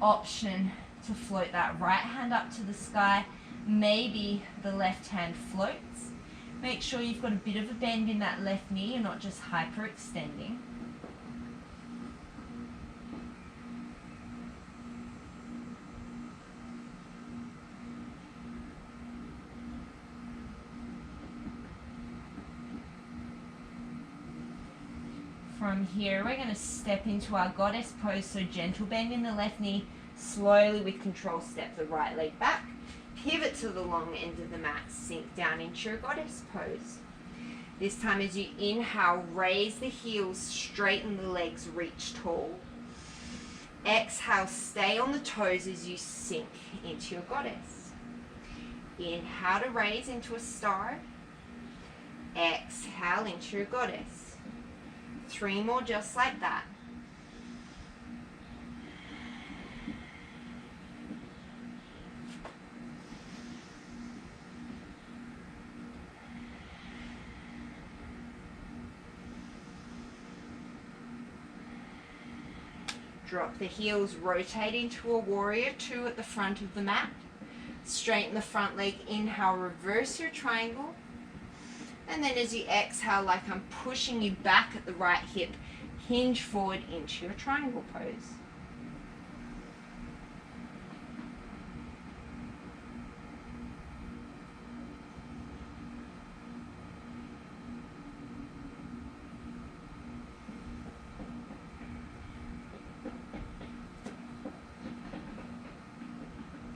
Option to float that right hand up to the sky, maybe the left hand floats. Make sure you've got a bit of a bend in that left knee, you're not just hyperextending. From here, we're going to step into our goddess pose, so gentle bend in the left knee, slowly with control step the right leg back, pivot to the long end of the mat, sink down into your goddess pose. This time as you inhale, raise the heels, straighten the legs, reach tall. Exhale, stay on the toes as you sink into your goddess. Inhale to raise into a star. Exhale into your goddess. 3 more just like that. Drop the heels, rotate into a warrior two at the front of the mat. Straighten the front leg, inhale, reverse your triangle. And then as you exhale, like I'm pushing you back at the right hip, hinge forward into your triangle pose.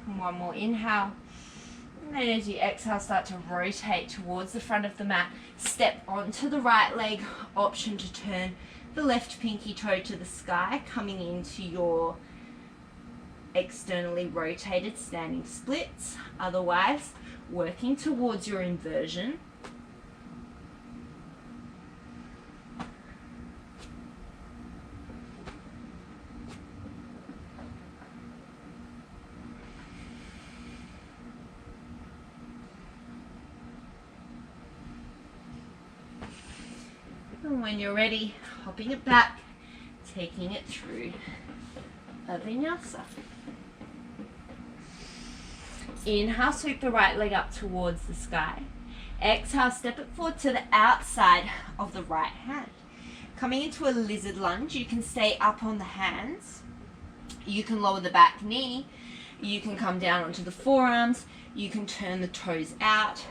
And one more inhale. And then as you exhale, start to rotate towards the front of the mat. Step onto the right leg. Option to turn the left pinky toe to the sky, coming into your externally rotated standing splits. Otherwise, working towards your inversion. And when you're ready, hopping it back, taking it through a vinyasa. Inhale, sweep the right leg up towards the sky. Exhale, step it forward to the outside of the right hand. Coming into a lizard lunge, you can stay up on the hands. You can lower the back knee. You can come down onto the forearms. You can turn the toes out.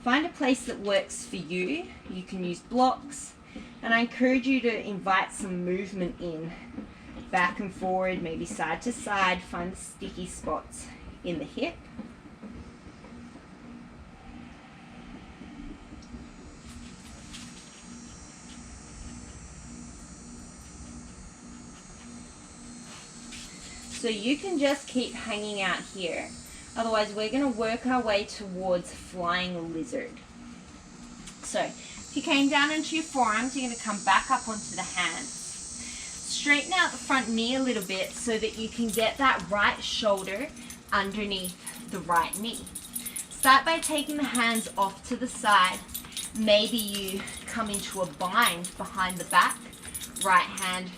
Find a place that works for you. You can use blocks. And I encourage you to invite some movement in, back and forward, maybe side to side. Find the sticky spots in the hip. So you can just keep hanging out here. Otherwise, we're going to work our way towards flying lizard. So if you came down into your forearms, you're going to come back up onto the hands. Straighten out the front knee a little bit so that you can get that right shoulder underneath the right knee. Start by taking the hands off to the side. Maybe you come into a bind behind the back, right hand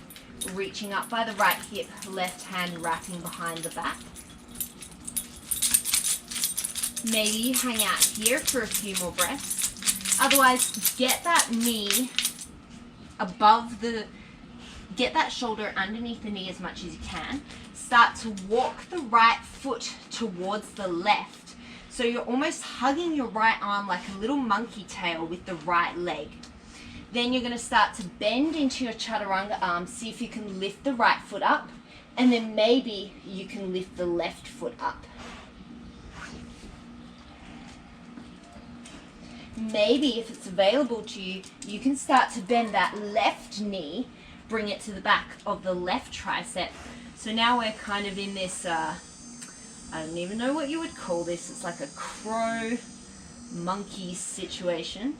reaching up by the right hip, left hand wrapping behind the back. Maybe you hang out here for a few more breaths. Otherwise, get that knee above the, get that shoulder underneath the knee as much as you can. Start to walk the right foot towards the left. So you're almost hugging your right arm like a little monkey tail with the right leg. Then you're going to start to bend into your chaturanga arm. See if you can lift the right foot up. And then maybe you can lift the left foot up. Maybe if it's available to you, you can start to bend that left knee, bring it to the back of the left tricep. So now we're kind of in this, I don't even know what you would call this. It's like a crow monkey situation.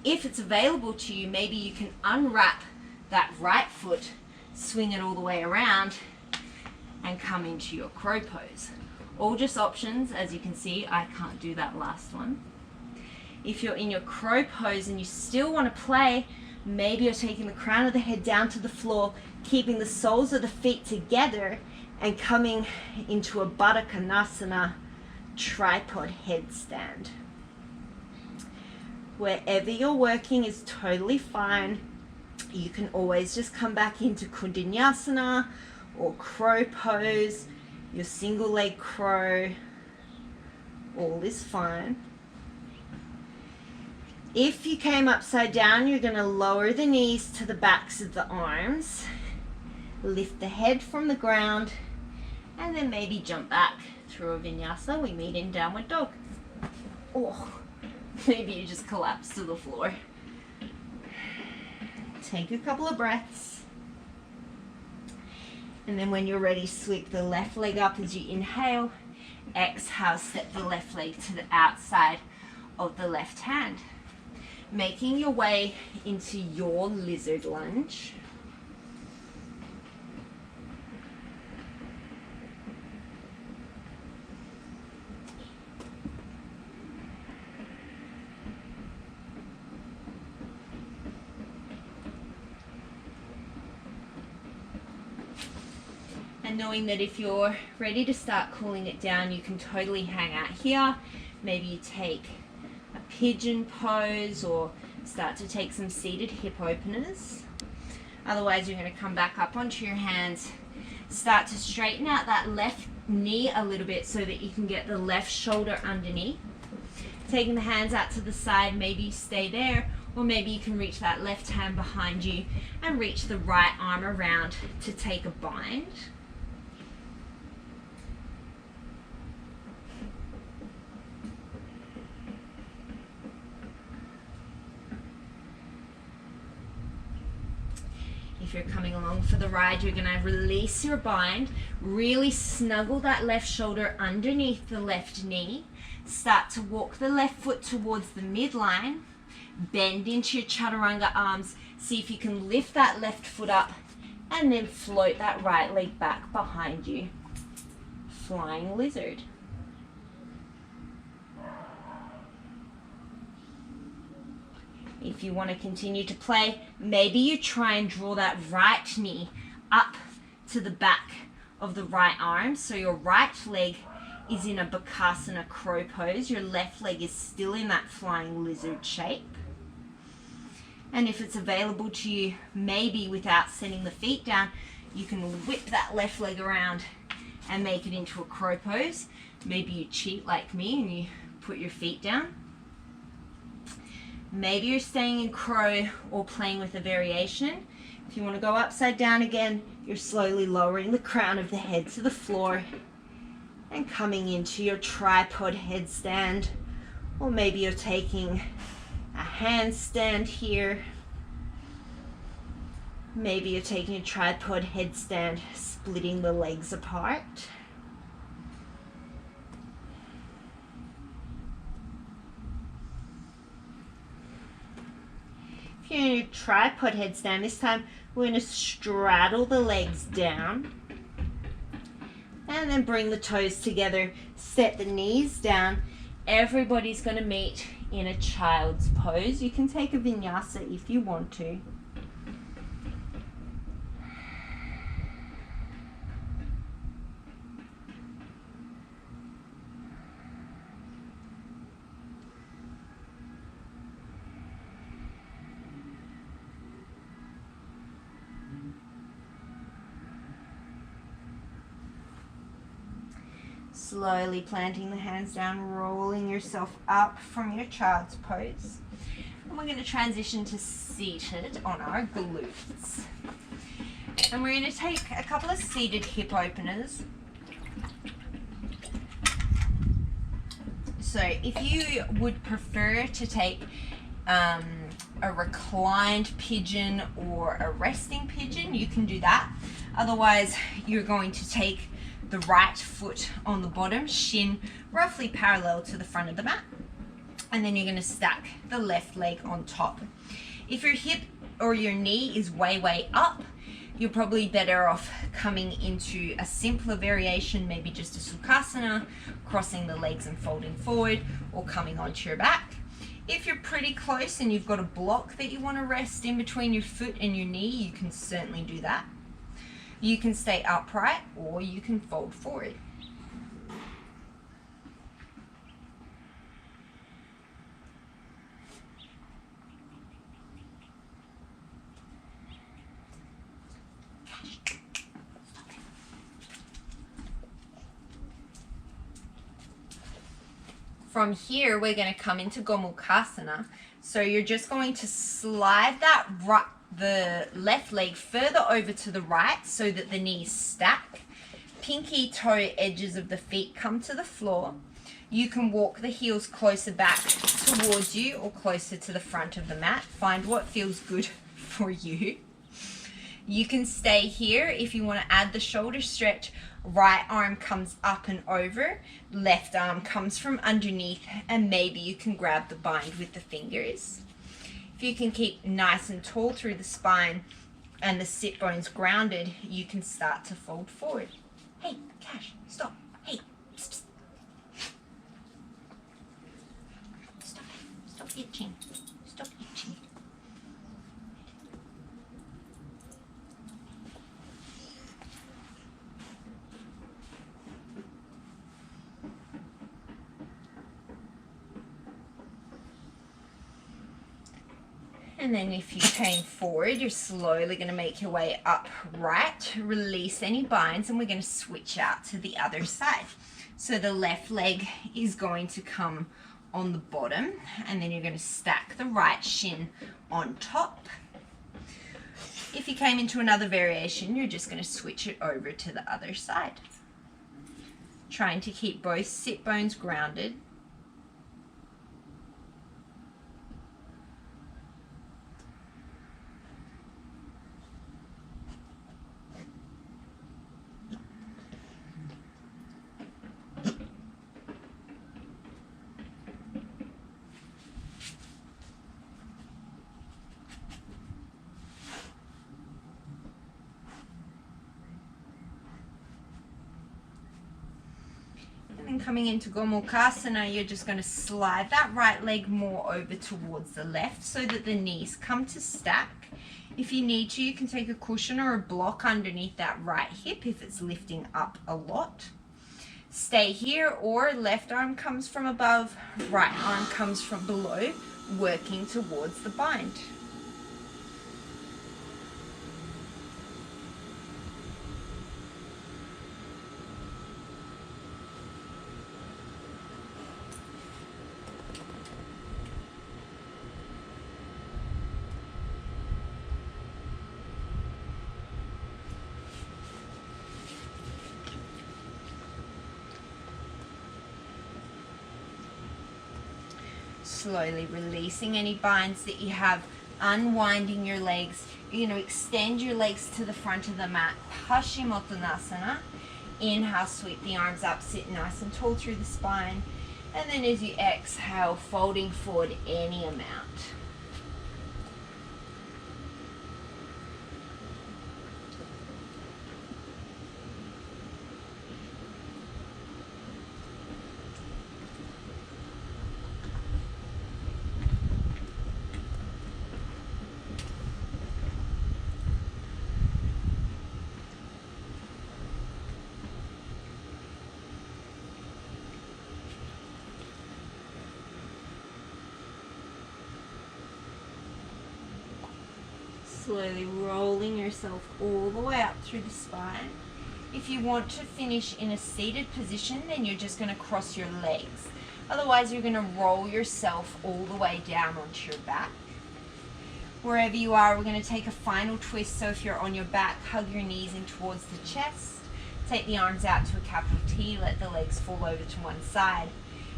If it's available to you, maybe you can unwrap that right foot, swing it all the way around, and come into your crow pose. All just options. As you can see, I can't do that last one. If you're in your crow pose and you still want to play, maybe you're taking the crown of the head down to the floor, keeping the soles of the feet together, and coming into a Baddha Konasana tripod headstand. Wherever you're working is totally fine. You can always just come back into Kundanyasana or crow pose, your single leg crow, all is fine. If you came upside down, you're going to lower the knees to the backs of the arms, lift the head from the ground, and then maybe jump back through a vinyasa. We meet in downward dog. Oh, maybe you just collapse to the floor. Take a couple of breaths. And then when you're ready, sweep the left leg up as you inhale. Exhale, step the left leg to the outside of the left hand. Making your way into your lizard lunge. And knowing that if you're ready to start cooling it down, you can totally hang out here. Maybe you take a pigeon pose or start to take some seated hip openers. Otherwise, you're going to come back up onto your hands. Start to straighten out that left knee a little bit so that you can get the left shoulder underneath. Taking the hands out to the side, maybe you stay there, or maybe you can reach that left hand behind you and reach the right arm around to take a bind. If you're coming along for the ride, you're going to release your bind, really snuggle that left shoulder underneath the left knee, start to walk the left foot towards the midline, bend into your chaturanga arms, see if you can lift that left foot up, and then float that right leg back behind you. Flying lizard. If you want to continue to play, maybe you try and draw that right knee up to the back of the right arm. So your right leg is in a Bakasana crow pose. Your left leg is still in that flying lizard shape. And if it's available to you, maybe without sending the feet down, you can whip that left leg around and make it into a crow pose. Maybe you cheat like me and you put your feet down. Maybe you're staying in crow or playing with a variation. If you want to go upside down again, you're slowly lowering the crown of the head to the floor and coming into your tripod headstand. Or maybe you're taking a handstand here. Maybe you're taking a tripod headstand, splitting the legs apart. Doing a tripod headstand. This time we're going to straddle the legs down and then bring the toes together, set the knees down. Everybody's going to meet in a child's pose. You can take a vinyasa if you want to. Slowly planting the hands down, rolling yourself up from your child's pose. And we're going to transition to seated on our glutes. And we're going to take a couple of seated hip openers. So if you would prefer to take a reclined pigeon or a resting pigeon, you can do that. Otherwise, you're going to take the right foot on the bottom, shin roughly parallel to the front of the mat, and then you're going to stack the left leg on top. If your hip or your knee is way up, you're probably better off coming into a simpler variation, maybe just a Skandasana, crossing the legs and folding forward, or coming onto your back. If you're pretty close and you've got a block that you want to rest in between your foot and your knee, you can certainly do that. You can stay upright or you can fold forward. From here, we're going to come into Gomukhasana. So you're just going to slide the left leg further over to the right so that the knees stack. Pinky toe edges of the feet come to the floor. You can walk the heels closer back towards you or closer to the front of the mat. Find what feels good for you. You can stay here if you want to add the shoulder stretch. Right arm comes up and over, left arm comes from underneath, and maybe you can grab the bind with the fingers. If you can keep nice and tall through the spine and the sit bones grounded, you can start to fold forward. Hey, Cash, stop. Hey, psst, psst. Stop itching. Stop itching. And then if you came forward, you're slowly going to make your way upright, release any binds, and we're going to switch out to the other side. So the left leg is going to come on the bottom, and then you're going to stack the right shin on top. If you came into another variation, you're just going to switch it over to the other side. Trying to keep both sit bones grounded. And coming into Gomukhasana, you're just going to slide that right leg more over towards the left so that the knees come to stack. If you need to, you can take a cushion or a block underneath that right hip if it's lifting up a lot. Stay here, or left arm comes from above, right arm comes from below, working towards the bind. Slowly releasing any binds that you have, unwinding your legs. You're going to extend your legs to the front of the mat. Paschimottanasana. Inhale, sweep the arms up, sit nice and tall through the spine. And then as you exhale, folding forward any amount. slowly rolling yourself all the way up through the spine. If you want to finish in a seated position, then you're just going to cross your legs. Otherwise, you're going to roll yourself all the way down onto your back. Wherever you are, we're going to take a final twist. So if you're on your back, hug your knees in towards the chest. Take the arms out to a capital T. Let the legs fall over to one side.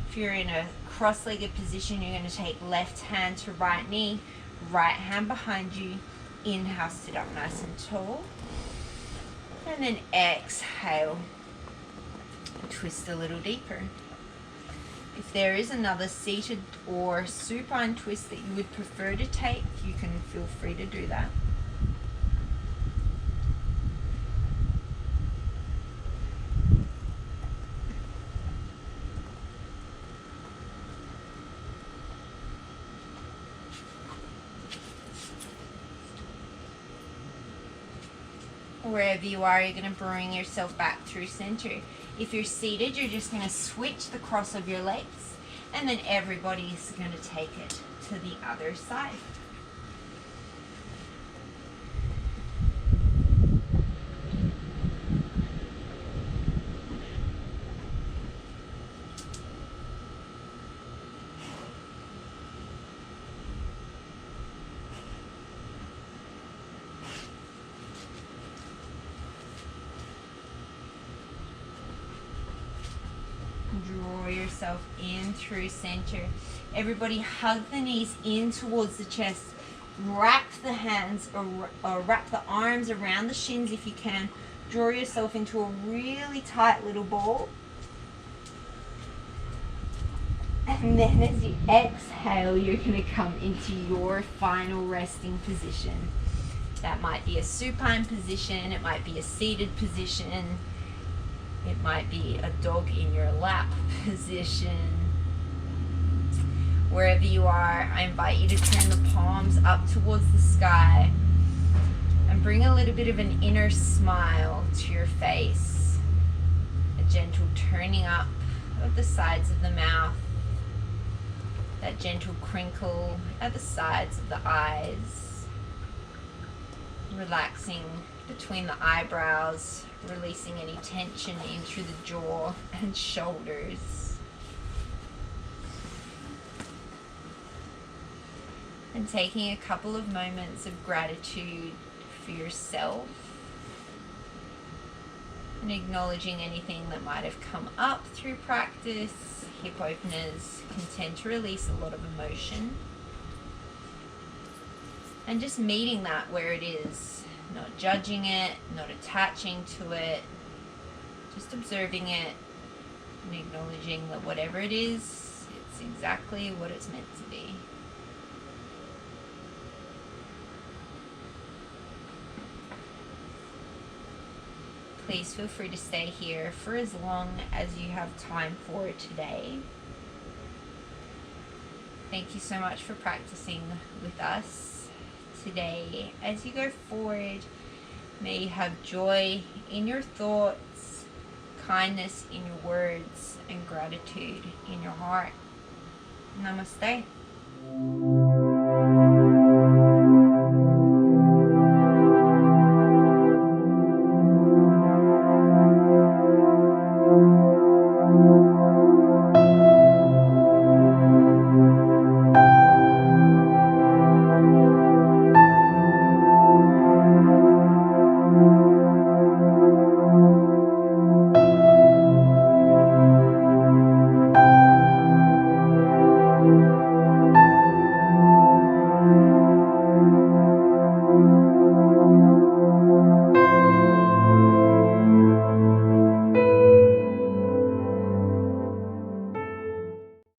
If you're in a cross-legged position, you're going to take left hand to right knee, right hand behind you. Inhale, sit up nice and tall. And then exhale, twist a little deeper. If there is another seated or supine twist that you would prefer to take, you can feel free to do that. Wherever you are, you're going to bring yourself back through center. If you're seated, you're just going to switch the cross of your legs, and then everybody's going to take it to the other side. Draw yourself in through center. Everybody hug the knees in towards the chest. Wrap the hands or wrap the arms around the shins if you can. Draw yourself into a really tight little ball. And then as you exhale, you're going to come into your final resting position. That might be a supine position. It might be a seated position. It might be a dog in your lap position. Wherever you are, I invite you to turn the palms up towards the sky and bring a little bit of an inner smile to your face. A gentle turning up of the sides of the mouth. That gentle crinkle at the sides of the eyes. Relaxing between the eyebrows, releasing any tension in through the jaw and shoulders. And taking a couple of moments of gratitude for yourself and acknowledging anything that might have come up through practice. Hip openers can tend to release a lot of emotion. And just meeting that where it is. Not judging it, not attaching to it, just observing it and acknowledging that whatever it is, it's exactly what it's meant to be. Please feel free to stay here for as long as you have time for today. Thank you so much for practicing with us today. As you go forward, may you have joy in your thoughts, kindness in your words, and gratitude in your heart. Namaste.